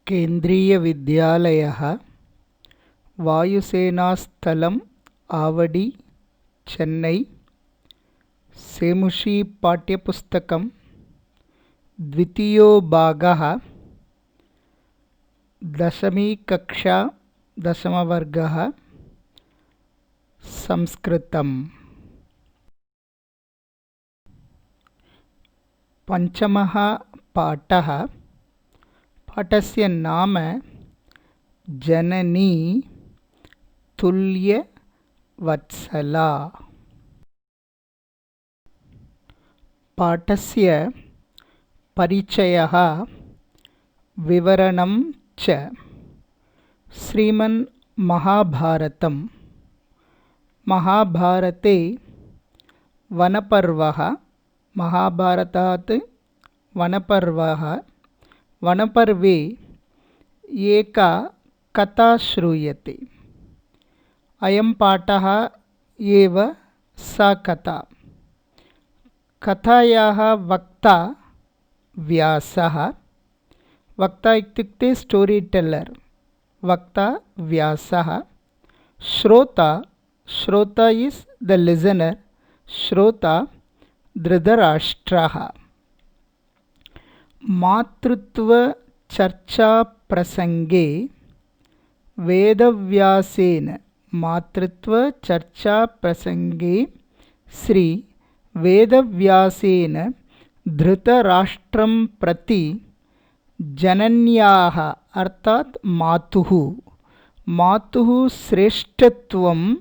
केन्द्रीयविद्यालयः वायुसेनास्थलम् आवडी चेन्नै सेमुषी पाठ्यपुस्तकं द्वितीयो भागः दशमी कक्षा दशमवर्गः संस्कृतम् पञ्चमः पाठः पाठस्य नाम जननी तुल्यवत्सला। पाठस्य परिचयः विवरणं च। श्रीमन्महाभारतं महाभारते वनपर्वः महाभारतात् वनपर्वः वनपर्वे एका कथा श्रूयते। अयं पाठः एव सा कथा। कथायाः वक्ता व्यासः। वक्ता इत्युक्ते स्टोरी टेलर्। वक्ता व्यासः। श्रोता इस् द लिसनर्। श्रोता धृतराष्ट्रः। मातृत्वचर्चाप्रसङ्गे वेदव्यासेन मातृत्वचर्चाप्रसङ्गे श्रीवेदव्यासेन धृतराष्ट्रं प्रति जनन्याः अर्थात् मातुः श्रेष्ठत्वं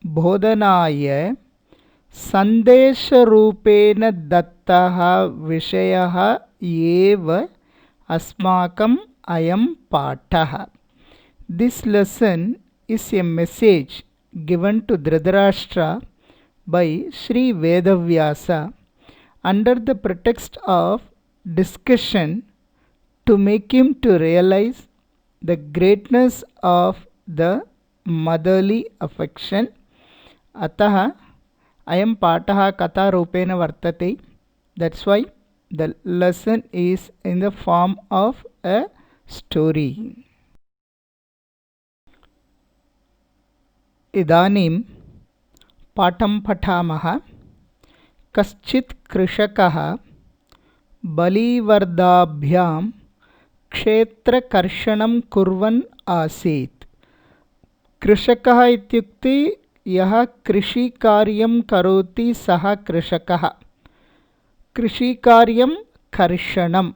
बोधनाय सन्देशरूपेण दत्तः विषयः एव अस्माकम् अयं पाठः। This lesson is a message given to Dhritarashtra by Sri Vedavyasa under the pretext of discussion to make him to realize the greatness of the motherly affection. अतः अयं पाठः कथारूपेण वर्तते. That's why the lesson is in the form of a story. इदानीं पाठं पठामः। कश्चित् कृषकः बलिवर्दाभ्यां क्षेत्रकर्षणं कुर्वन् आसीत्। कृषकः इत्युक्ते यः कृषिकार्यं करोति सः कृषकः। कृषिकार्यं कर्षणं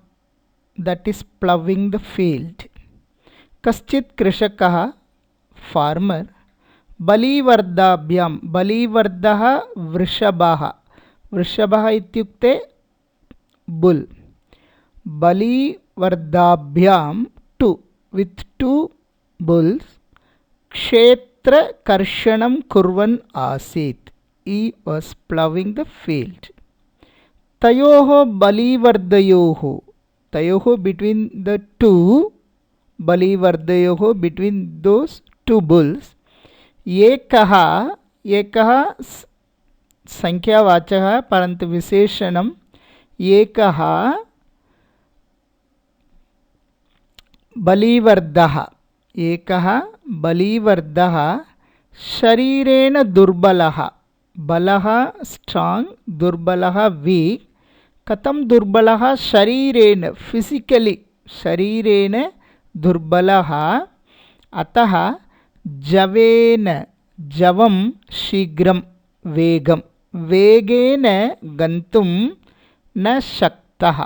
that is plowing the field. कश्चित् कृषकः फार्मर् बलिवर्दाभ्यां बलिवर्दः वृषभः इत्युक्ते बुल्। बलिवर्दाभ्यां with two bulls क्षेत्रकर्षणं कुर्वन् आसीत्. He was plowing the field. तयोः बलिवर्दयोः between the two बलिवर्दयोः between those two bulls एकः संख्यावाचकः परन्तु विशेषणम् एकः बलिवर्दः शरीरेण दुर्बलः। बलः स्ट्रांग, दुर्बलः वीक्। कथं दुर्बलः? शरीरेण फिजिकली शरीरेण दुर्बलः। अतः जवं शीघ्रं वेगेन गन्तुं न शक्तः।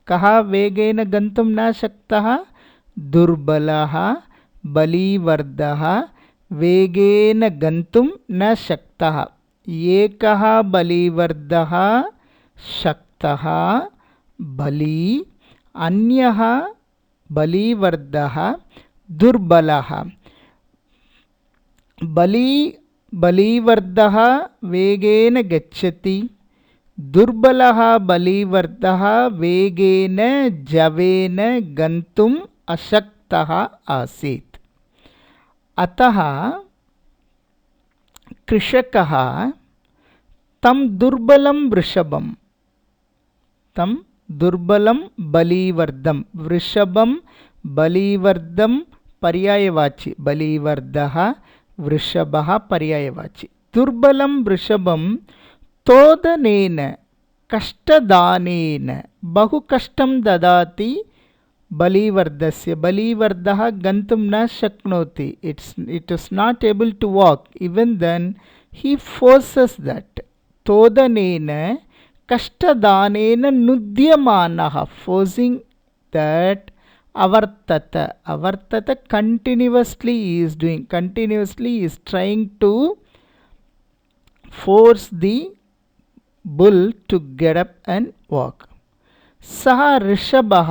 कः वेगेन गन्तुं न शक्तः? दुर्बलः बलिवर्दः वेगेन गन्तुं न शक्तः। एकः बलिवर्दः शक्तः बली, अन्यः बलिवर्दः दुर्बलः। बलिवर्दः वेगेन गच्छति। दुर्बलः बलिवर्दः वेगेन जवेन गन्तुम् अशक्तः आसीत्। अतः कृषकः तं दुर्बलं वृषभं बलिवर्दं वृषभं बलिवर्दं पर्यायवाची बलिवर्दः वृषभः पर्यायवाची दुर्बलं वृषभं तोदनेन कष्टदानेन बहु कष्टं ददाति बलिवर्दस्य बलिवर्दः गन्तुं न शक्नोति it is not able to walk even then he forces that तोदनेन कष्टदानेन नुद्यमानः forcing that avartata continuously he is doing continuously he is trying to force the bull to get up and walk सः ऋषभः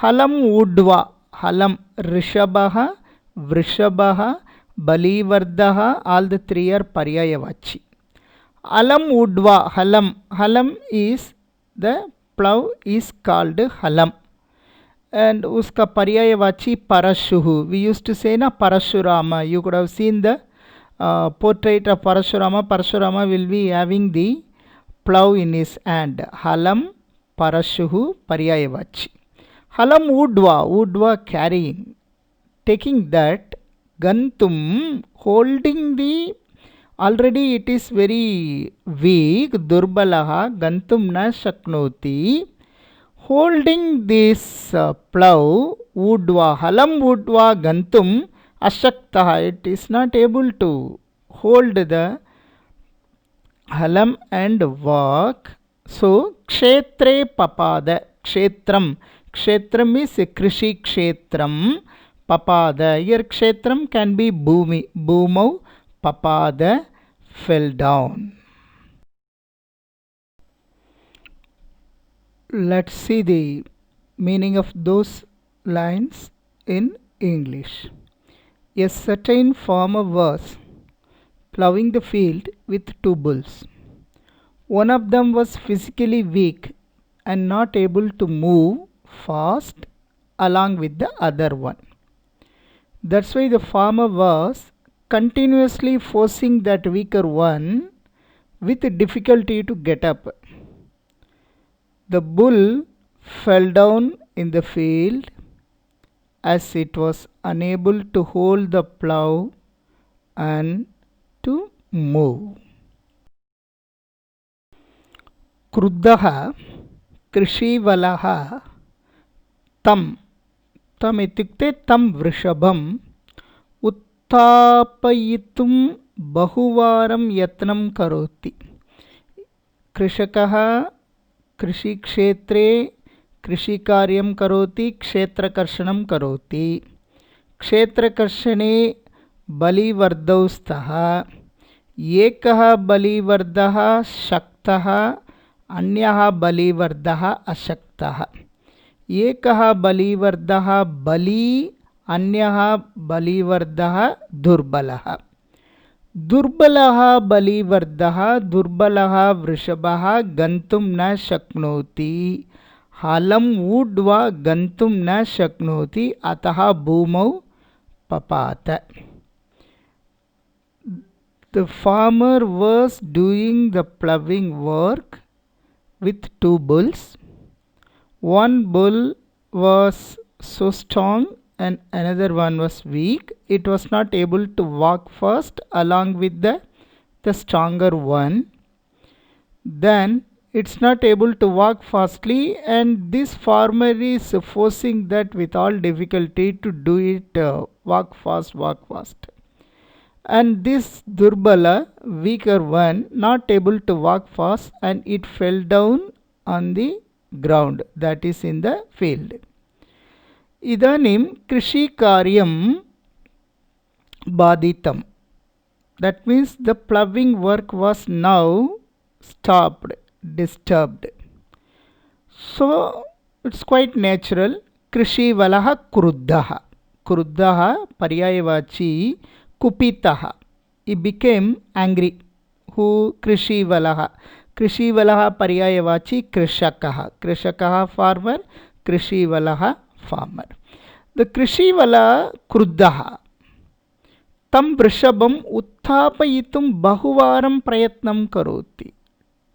हलं ऊढ्वा हलं ऋषभः वृषभः बलिवर्दः all the three are पर्यायवाची हलं ऊढ्वा हलं is the plow is called halam and uska paryayawachi parashuhu we used to say na parashurama you could have seen the portrait of parashurama will be having the plow in his hand halam parashuhu paryayawachi halam udva carrying taking that gantum holding the already it is very weak durbalaha gantum na shaknoti holding this plow udva halam udva gantum ashaktaha it is not able to hold the halam and walk so kshetre papada kshetram is krishi kshetram papada here kshetram can be bhumau papada fell down. Let's see the meaning of those lines in English. A certain farmer was ploughing the field with two bulls. One of them was physically weak and not able to move fast along with the other one. That's why the farmer was continuously forcing that weaker one with difficulty to get up. The bull fell down in the field as it was unable to hold the plough and to move. क्रुद्धः कृषिवलः तम् इत्युक्ते तं वृषभम् उत्थापयितुं बहुवारं यत्नं करोति. कृषकः कृषिक्षेत्रे कृषिकार्यं करोति क्षेत्रकर्षणं करोति. क्षेत्रकर्षणे बलिवर्दौ स्तः. एकः बलिवर्दः शक्तः अन्यः बलिवर्दः अशक्तः. एकः बलिवर्दः बली अन्यः बलिवर्दः दुर्बलः. दुर्बलः बलिवर्दः दुर्बलः वृषभः गन्तुं न शक्नोति. हलम् ऊढ्वा गन्तुं न शक्नोति अतः भूमौ पपात. The farmer was doing the ploughing work with two bulls. One bull was so strong and another one was weak. It was not able to walk fast along with the stronger one. Then it's not able to walk fastly and this farmer is forcing that with all difficulty to do it walk fast. And this durbala weaker one not able to walk fast and it fell down on the ground that is in the field. इदानीं कृषिकार्यं बाधितं. That means the ploughing work was now stopped, disturbed. So it's quite natural. कृषिवलः क्रुद्धः. क्रुद्धः पर्यायवाची कुपितः. He became angry. Who? कृषिवलः. कृषिवलः पर्यायवाची कृषकः. कृषकः farmer. कृषिवलः farmer. The कृषिवला क्रुद्धः तं वृषभम् उत्थापयितुं बहुवारं प्रयत्नं करोति.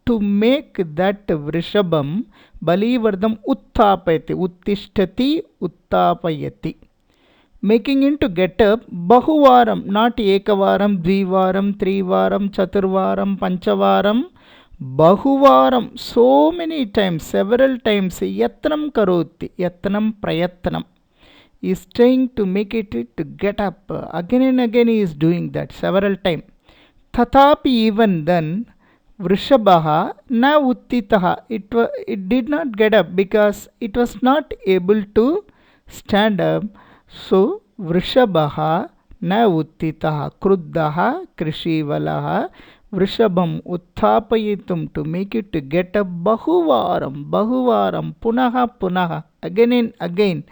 To make that वृषभं Balivardam uttapayati. Uttishtati uttapayati. Making him to get up, Bahuvaram, not Ekavaram, Dvivaram, Trivaram, Chaturvaram, Panchavaram, Bahuvaram, so many times, several times, Yatnam Karoti, Yatnam Prayatnam. He is trying to make it to get up. Again and again he is doing that several times. Tathapi, even then, Vrishabha na uttitaha. It did not get up because it was not able to stand up. So, Vrishabha na uttitaha. Kruddaha Krishivalaha. Vrishabham utthapayitum, to make it to get up. Bahuvaram, Bahuvaram, Punaha, Punaha, again and again.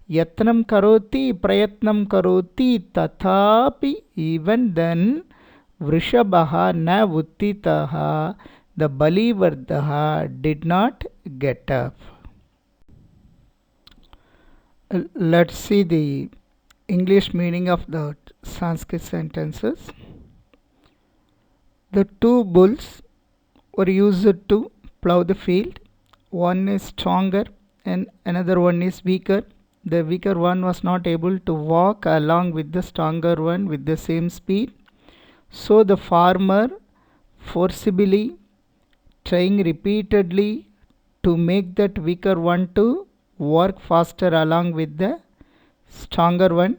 Yatnam karoti, prayatnam karoti, tathapi, even then, Vrishabha na uttitaha, the Balivardaha did not get up. Let's see the English meaning of the Sanskrit sentences. The two bulls were used to plough the field. One is stronger and another one is weaker. The weaker one was not able to walk along with the stronger one with the same speed. So the farmer forcibly trying repeatedly to make that weaker one to work faster along with the stronger one,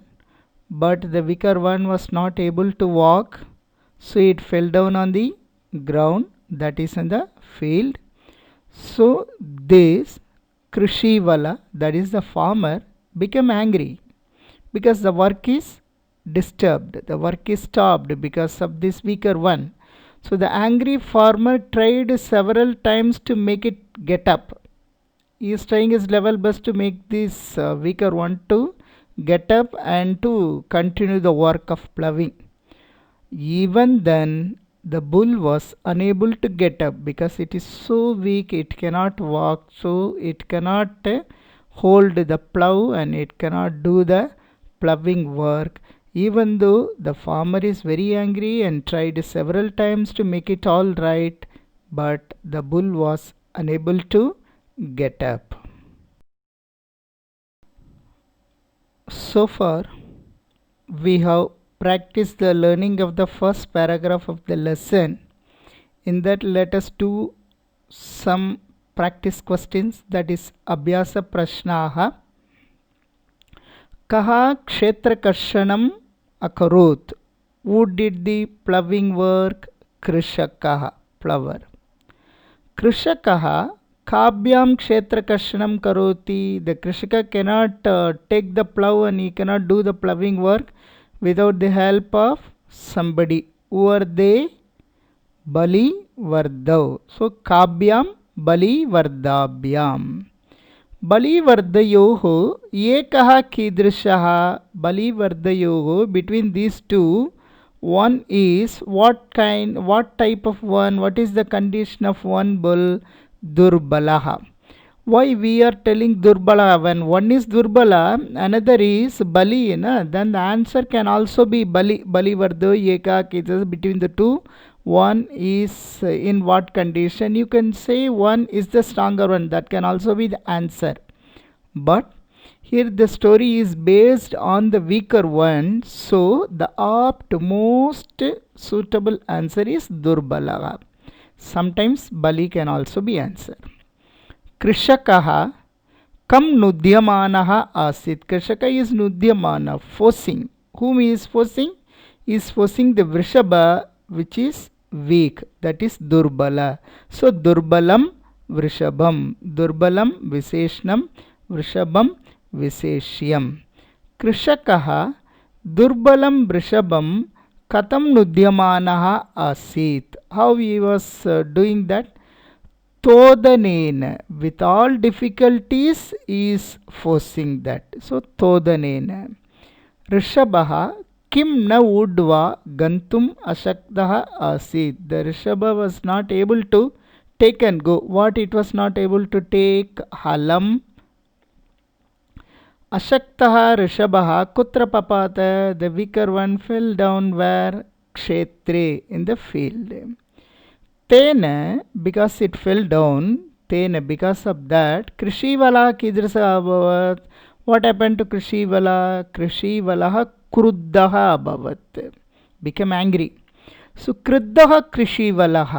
but the weaker one was not able to walk, so it fell down on the ground, that is in the field. So this Krishivala, that is the farmer, became angry because the work is disturbed, the work is stopped because of this weaker one. So the angry farmer tried several times to make it get up. He is trying his level best to make this weaker one to get up and to continue the work of ploughing. Even then, the bull was unable to get up because it is so weak, it cannot walk, so it cannot hold the plough and it cannot do the ploughing work. Even though the farmer is very angry and tried several times to make it all right, but the bull was unable to get up. So far, we have practiced the learning of the first paragraph of the lesson. In that, let us do some practice questions, that is Abhyasa Prashnaha. Kaha Kshetrakarshanam Akarot. Who did the ploughing work? Krishakaha, plower. Krishakaha Kabhyam Kshetrakarshanam Karoti. The Krishaka cannot take the plough and he cannot do the ploughing work without the help of somebody. Who are they? Bali Vardav. So Kabhyam Bali Vardabhyam. Bali Vardayoho Ekaha Kidrishaha. Bali Vardayoho, between these two, one is what type of one? What is the condition of one bull? Durbalaha. Why we are telling Durbala? When one is Durbala, another is Bali, then the answer can also be Bali. Bali Vardo Eka Kidrishaha. Between the two, one is in what condition? You can say one is the stronger one. That can also be the answer. But here the story is based on the weaker one. So the most suitable answer is Durbalaha. Sometimes Bali can also be answer. Krishakaha Kam Nudyamanaha Asit. Krishaka is Nudyamana, forcing. Whom he is forcing? He is forcing the Vrishabha, which is weak, that is Durbala. So Durbalam Vrishabham. Durbalam Viseshnam, Vrishabham Viseshyam. Krishakaha Durbalam Vrishabham Katam Nudyamanaha Asit. How he was doing that? Todanena. With all difficulties he is forcing that. So Todanena. Rishabha Kim na udva gantum ashaktaha asit. The Rishabha was not able to take and go. What it was not able to take? Halam. Ashaktaha Rishabha kutra papata. The weaker one fell down where? Kshetre, in the field. Tena, because it fell down, तेन because of that कृषीवलः कीदृशः अभवत्. What happen to कृषीवलः. कृषीवलः क्रुद्धः अभवत्, became angry. सो क्रुद्धः कृषीवलः,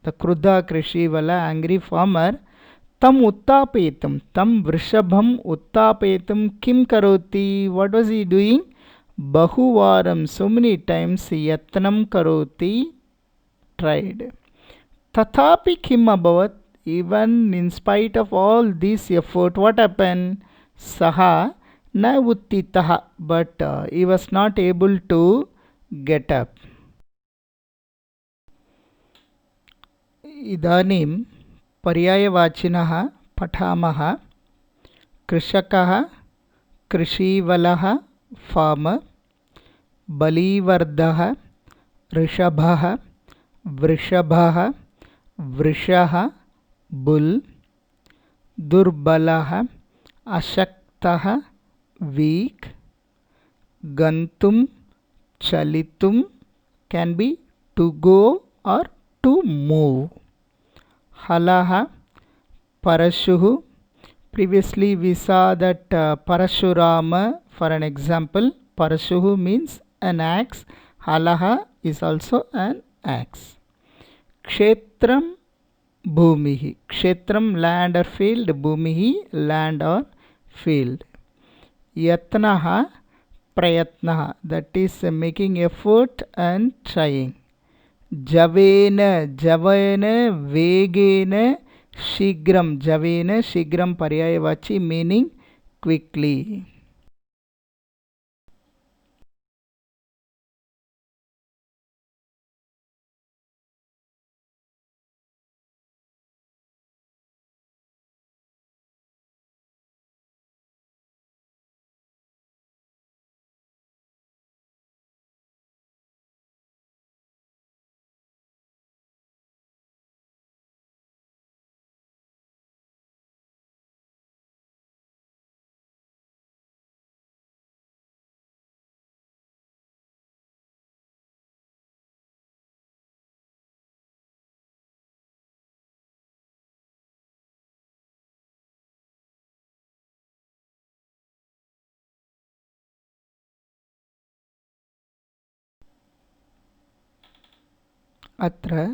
the क्रुद्धः कृषीवलः, एङ्ग्री फार्मर्, तम् उत्थापयितुं, तं वृषभम् उत्थापयितुं किं करोति. What was he doing. बहुवारं, सो मेनी टैम्स् यत्नं करोति, ट्रैड्. तथापि किम् अभवत्. Even in spite of all this effort, what happen. सः न उत्थितः, but he was not able to get up. इदानीं पर्यायवाचिनः पठामः. कृषकः, कृषीवलः फार्मर्, बलीवर्धः ऋषभः, वृषभः वृषः बुल्, दुर्बलः अशक्तः वीक्, गन्तुं चलितुं can be to go or to move. हलः परशुः. Previously we saw that Parashurama, for an example, Parashuhu means an axe. Halaha is also an axe. Kshetram bhumihi. Kshetram land or field, bhumihi land or field. Yatnaha prayatnaha, that is making effort and trying. Javena, javena vegena शीघ्रं. जवेन शीघ्रं पर्यायवाची meaning quickly. अत्र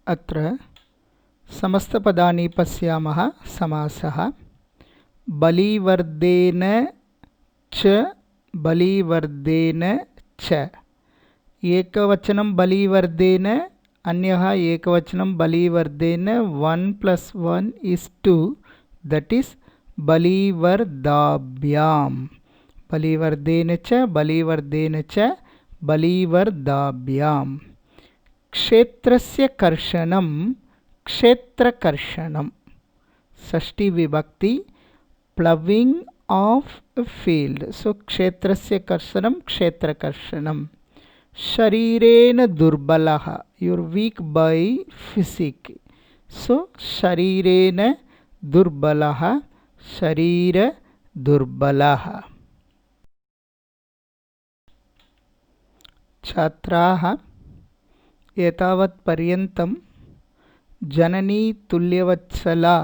अत्र समस्तपदानि पश्यामः. समासः बलिवर्धेन च, बलिवर्धेन च. एकवचनं बलिवर्धेन, अन्यः एकवचनं बलिवर्धेन. 1 + 1 is 2, that is बलिवर्धाभ्यां. बलिवर्धेन च, बलिवर्धेन च, बलिवर्धाभ्यां. क्षेत्रस्य कर्षणं, क्षेत्रकर्षणं. षष्ठी विभक्ति, प्लविंग ऑफ a field. So क्षेत्रस्य कर्षणं, क्षेत्रकर्षणं. शरीरेण दुर्बलः, you are weak by physique. So शरीरेण दुर्बलः, शरीर दुर्बलः. छात्राः एतावत् पर्यन्तं जननी तुल्यवत्सला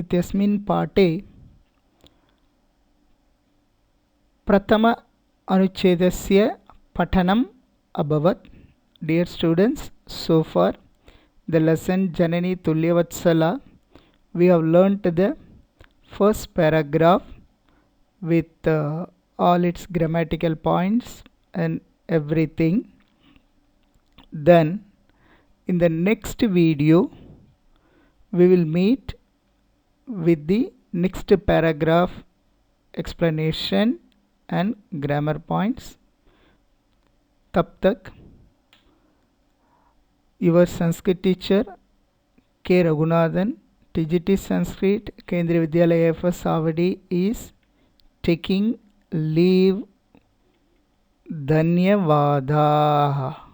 इत्यस्मिन् पाठे प्रथम अनुच्छेदस्य पठनम् अभवत्. Dear students, so far the lesson Janani Tulyavatsala, we have learnt the first paragraph with all its grammatical points and everything. Then in the next video we will meet with the next paragraph explanation and grammar points. तब तक your Sanskrit teacher K. Raghunathan, TGT Sanskrit, Kendriya Vidyalaya FS Savadi is taking leave. Dhanyavadaha.